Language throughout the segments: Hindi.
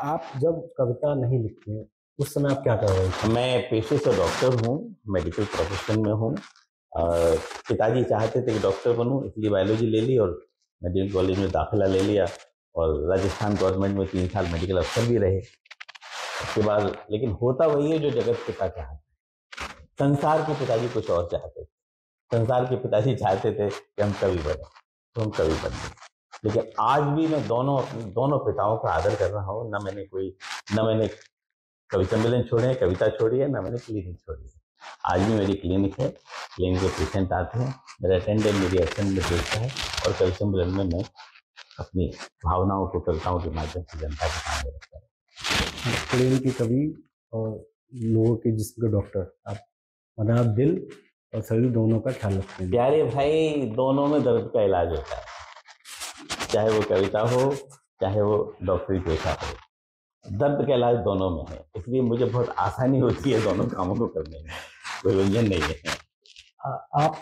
आप जब कविता नहीं लिखते हैं, उस समय आप क्या कर रहे थे? मैं पेशे से डॉक्टर हूँ, मेडिकल प्रोफेशन में हूँ। और पिताजी चाहते थे कि डॉक्टर बनूँ, इसलिए बायोलॉजी ले ली और मेडिकल कॉलेज में दाखिला ले लिया और राजस्थान गवर्नमेंट में 3 साल मेडिकल अफसर भी रहे। उसके बाद लेकिन होता वही है जो जगत पिता चाहते। संसार के पिताजी कुछ और चाहते थे। संसार के पिताजी चाहते थे कि हम कवि बने, तो हम कवि बन गए। लेकिन आज भी मैं दोनों पिताओं का आदर कर रहा हूँ। न मैंने कवि सम्मेलन छोड़े हैं, कविता छोड़ी है, ना मैंने क्लिनिक छोड़ी है। आज भी मेरी क्लिनिक है, क्लिनिक के पेशेंट आते हैं, मेरा अटेंडेंट मेरी अटेंड में देखता है और कवि सम्मेलन में मैं अपनी भावनाओं को कविताओं के माध्यम से जनता के सामने रखता हूँ। प्रेम के कवि और लोगों के जिस्म के डॉक्टर, आप मतलब आप दिल और शरीर दोनों का ख्याल रखते हैं। प्यारे भाई, दोनों में दर्द का इलाज होता है, चाहे वो कविता हो चाहे वो डॉक्टरी पेशा हो, दर्द का इलाज दोनों में है। इसलिए मुझे बहुत आसानी होती है दोनों कामों को करने में, कोई उलझन नहीं है। आप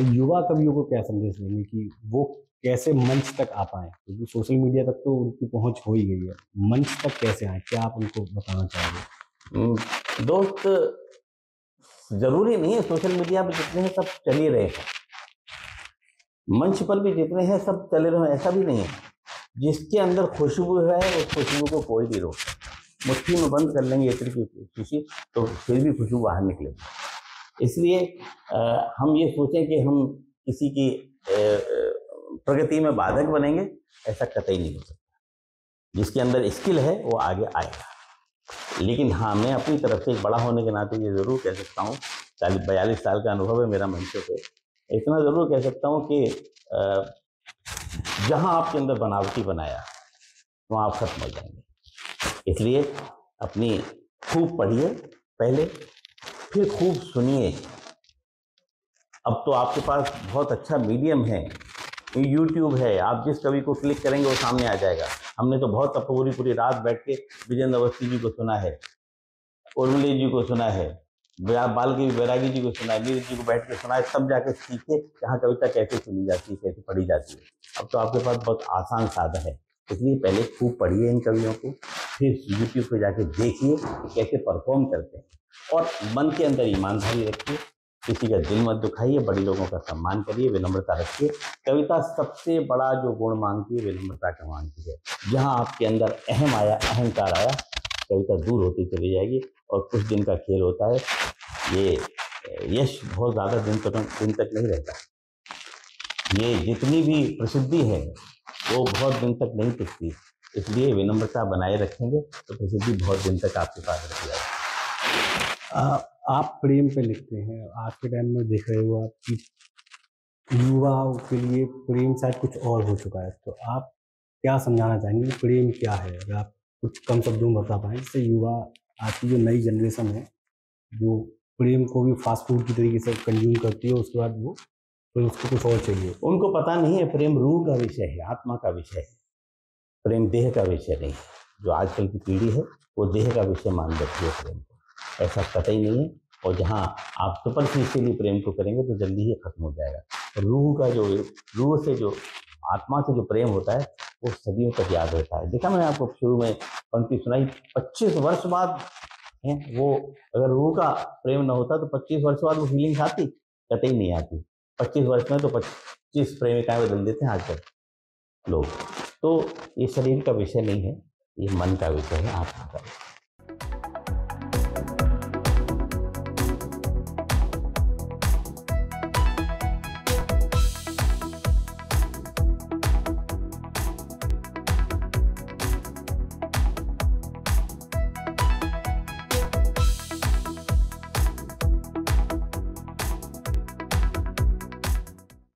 युवा कवियों को क्या संदेश देंगे कि वो कैसे मंच तक आ पाएँ? क्योंकि सोशल मीडिया तक तो उनकी पहुँच हो ही गई है, मंच तक कैसे आएँ? क्या आप उनको बताना चाहोगे? दोस्त, जरूरी नहीं है सोशल मीडिया पे जितने हैं सब चल ही रहे हैं, मंच पर भी जितने हैं सब चले रहे हैं, ऐसा भी नहीं है। जिसके अंदर खुशबू है उस खुशबू को कोई भी रोक, मुट्ठी में बंद कर लेंगे इत्र की शीशी तो फिर भी खुशबू बाहर निकलेगी। इसलिए हम ये सोचें कि हम किसी की प्रगति में बाधक बनेंगे, ऐसा कतई नहीं हो सकता। जिसके अंदर स्किल है वो आगे आएगा। लेकिन हाँ, मैं अपनी तरफ से एक बड़ा होने के नाते ये जरूर कह सकता हूँ, 42 साल का अनुभव है मेरा मंचों पे, इतना जरूर कह सकता हूँ कि जहां आपके अंदर बनावटी बनाया वहां आप खत्म हो जाएंगे। इसलिए अपनी खूब पढ़िए पहले, फिर खूब सुनिए। अब तो आपके पास बहुत अच्छा मीडियम है, यूट्यूब है, आप जिस कवि को क्लिक करेंगे वो सामने आ जाएगा। हमने तो बहुत पूरी रात बैठ के विजेंद्र अवस्थी जी को सुना है, उर्मिला जी को सुना है, बाल्की बैरागी जी को सुना है, मीर जी को बैठ के सुना है, तब जाके सीखे यहाँ कविता कैसे सुनी जाती है, कैसे पढ़ी जाती है। अब तो आपके पास बहुत आसान साधन है। इसलिए पहले खूब पढ़िए इन कवियों को, फिर यूट्यूब पे जाके देखिए कैसे परफॉर्म करते हैं, और मन के अंदर ईमानदारी रखिए, किसी का दिल मत दुखाइए, बड़े लोगों का सम्मान करिए, विनम्रता रखिए। कविता सबसे बड़ा जो गुण मांगती है विनम्रता का मांगती है। जहाँ आपके अंदर अहम आया, अहंकार आया, कविता दूर होती चली जाएगी और कुछ दिन का खेल होता है। ये यश बहुत ज़्यादा दिन तक नहीं रहता। ये जितनी भी प्रसिद्धि है वो बहुत दिन तक नहीं टिकती। इसलिए विनम्रता बनाए रखेंगे तो प्रसिद्धि बहुत दिन तक आपके पास रह जाएगी। आप प्रेम पे लिखते हैं, आज के टाइम में देख रहे हो आप कि युवाओं के लिए प्रेम शायद कुछ और हो चुका है, तो आप क्या समझाना चाहेंगे कि प्रेम क्या है? अगर आप कुछ कम शब्दों में बता पाएँ, जिससे युवा, आज की जो नई जनरेशन है, जो प्रेम को भी फास्ट फूड की तरीके से कंज्यूम करती है, उसके बाद वो फिर उसको कुछ और चाहिए। उनको पता नहीं है प्रेम रूह का विषय है, आत्मा का विषय है, प्रेम देह का विषय नहीं है। जो आजकल की पीढ़ी है वो देह का विषय मान बैठी है प्रेम को, ऐसा कतई नहीं है। और जहाँ आप सुपरफिशियली प्रेम को करेंगे तो जल्दी ही खत्म हो जाएगा। रूह से जो आत्मा से जो प्रेम होता है वो सदियों तक याद रहता है। देखा मैंने आपको शुरू में पंक्ति सुनाई, 25 वर्ष बाद है वो, अगर रूह का प्रेम न होता तो 25 वर्ष बाद वो फीलिंग्स आती? कतई नहीं आती। 25 वर्ष में तो 25 प्रेमिकाएं बदल देते हैं आजकल लोग। तो ये शरीर का विषय नहीं है, ये मन का विषय है, आत्मा का विषय।